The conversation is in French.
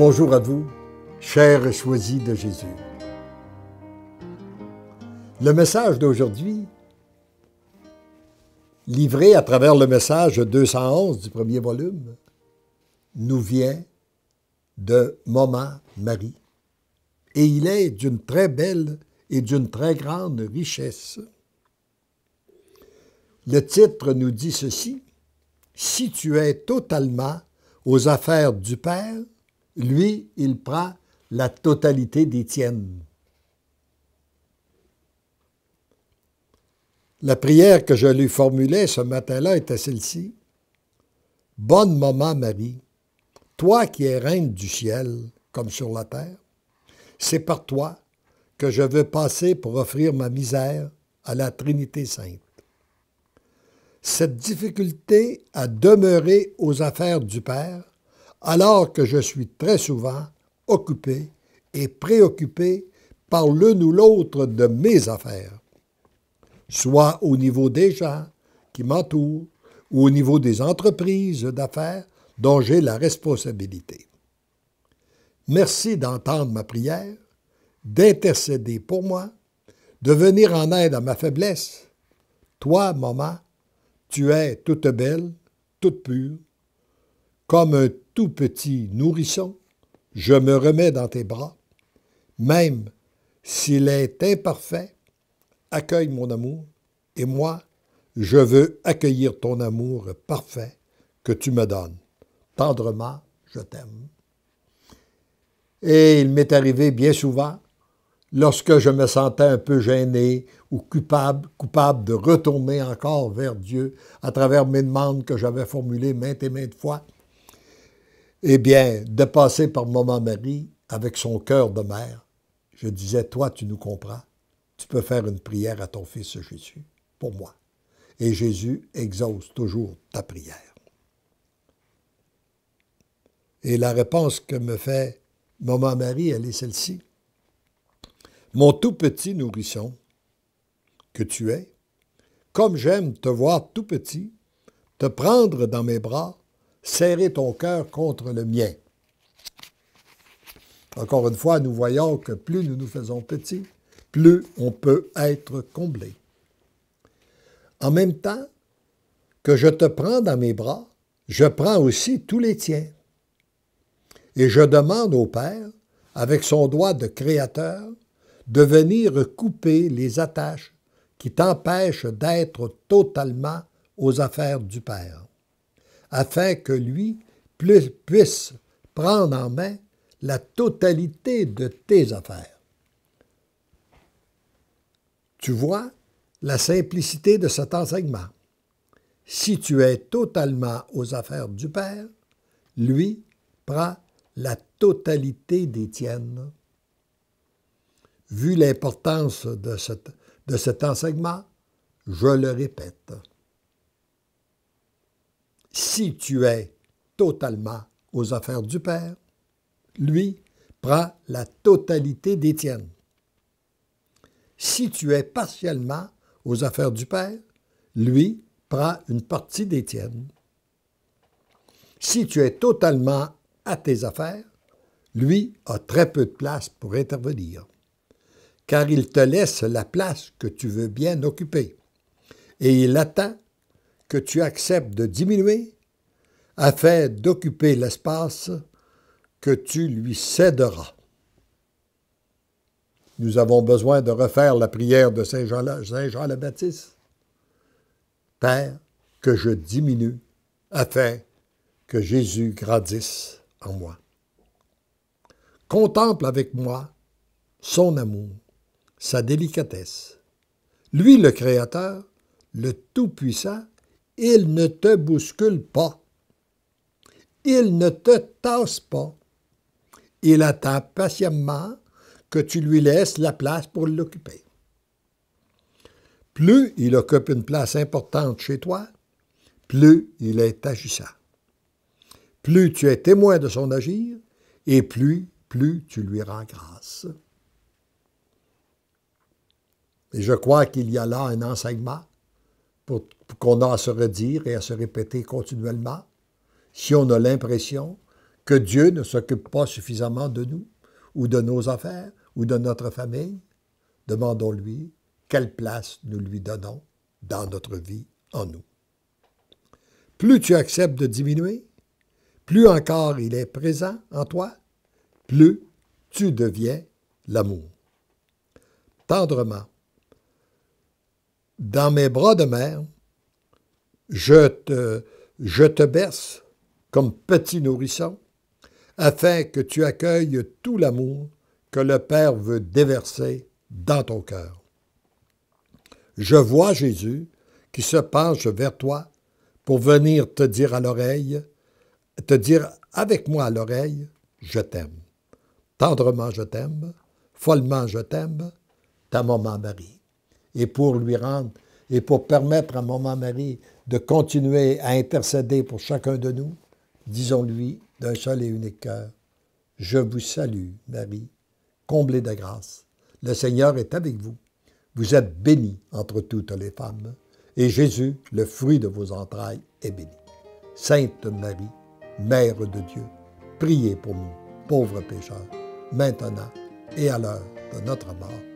Bonjour à vous, chers choisis de Jésus. Le message d'aujourd'hui, livré à travers le message 211 du premier volume, nous vient de Maman Marie. Et il est d'une très belle et d'une très grande richesse. Le titre nous dit ceci: « Si tu es totalement aux affaires du Père, lui, il prend la totalité des tiennes. » La prière que je lui formulais ce matin-là était celle-ci. « Bonne Maman Marie, toi qui es reine du ciel comme sur la terre, c'est par toi que je veux passer pour offrir ma misère à la Trinité Sainte. Cette difficulté à demeurer aux affaires du Père, alors que je suis très souvent occupé et préoccupé par l'une ou l'autre de mes affaires, soit au niveau des gens qui m'entourent ou au niveau des entreprises d'affaires dont j'ai la responsabilité. Merci d'entendre ma prière, d'intercéder pour moi, de venir en aide à ma faiblesse. Toi, maman, tu es toute belle, toute pure. Comme un tout petit nourrisson, je me remets dans tes bras. Même s'il est imparfait, accueille mon amour, et moi, je veux accueillir ton amour parfait que tu me donnes. Tendrement, je t'aime. » Et il m'est arrivé bien souvent, lorsque je me sentais un peu gêné ou coupable de retourner encore vers Dieu à travers mes demandes que j'avais formulées maintes et maintes fois, eh bien, de passer par Maman Marie avec son cœur de mère, je disais, toi, tu nous comprends, tu peux faire une prière à ton fils Jésus, pour moi. Et Jésus exauce toujours ta prière. Et la réponse que me fait Maman Marie, elle est celle-ci. Mon tout petit nourrisson que tu es, comme j'aime te voir tout petit, te prendre dans mes bras, serrer ton cœur contre le mien. Encore une fois, nous voyons que plus nous nous faisons petits, plus on peut être comblé. En même temps que je te prends dans mes bras, je prends aussi tous les tiens. Et je demande au Père, avec son doigt de créateur, de venir couper les attaches qui t'empêchent d'être totalement aux affaires du Père, afin que lui puisse prendre en main la totalité de tes affaires. Tu vois la simplicité de cet enseignement. Si tu es totalement aux affaires du Père, lui prend la totalité des tiennes. Vu l'importance de cet enseignement, je le répète. Si tu es totalement aux affaires du Père, lui prend la totalité des tiennes. Si tu es partiellement aux affaires du Père, lui prend une partie des tiennes. Si tu es totalement à tes affaires, lui a très peu de place pour intervenir, car il te laisse la place que tu veux bien occuper, et il attend que tu acceptes de diminuer afin d'occuper l'espace que tu lui céderas. Nous avons besoin de refaire la prière de Saint Jean le Baptiste. Père, que je diminue afin que Jésus grandisse en moi. Contemple avec moi son amour, sa délicatesse. Lui, le Créateur, le Tout-Puissant, il ne te bouscule pas. Il ne te tasse pas. Il attend patiemment que tu lui laisses la place pour l'occuper. Plus il occupe une place importante chez toi, plus il est agissant. Plus tu es témoin de son agir, et plus tu lui rends grâce. Et je crois qu'il y a là un enseignement pour qu'on a à se redire et à se répéter continuellement si on a l'impression que Dieu ne s'occupe pas suffisamment de nous, ou de nos affaires, ou de notre famille? Demandons-lui quelle place nous lui donnons dans notre vie en nous. Plus tu acceptes de diminuer, plus encore il est présent en toi, plus tu deviens l'amour. Tendrement, dans mes bras de mère, je te berce comme petit nourrisson, afin que tu accueilles tout l'amour que le Père veut déverser dans ton cœur. Je vois Jésus qui se penche vers toi pour venir te dire à l'oreille, te dire avec moi à l'oreille, je t'aime. Tendrement je t'aime, follement je t'aime, ta maman Marie. Et pour lui rendre, et pour permettre à maman Marie de continuer à intercéder pour chacun de nous, disons-lui d'un seul et unique cœur, je vous salue, Marie, comblée de grâce. Le Seigneur est avec vous. Vous êtes bénie entre toutes les femmes, et Jésus, le fruit de vos entrailles, est béni. Sainte Marie, Mère de Dieu, priez pour nous, pauvres pécheurs, maintenant et à l'heure de notre mort.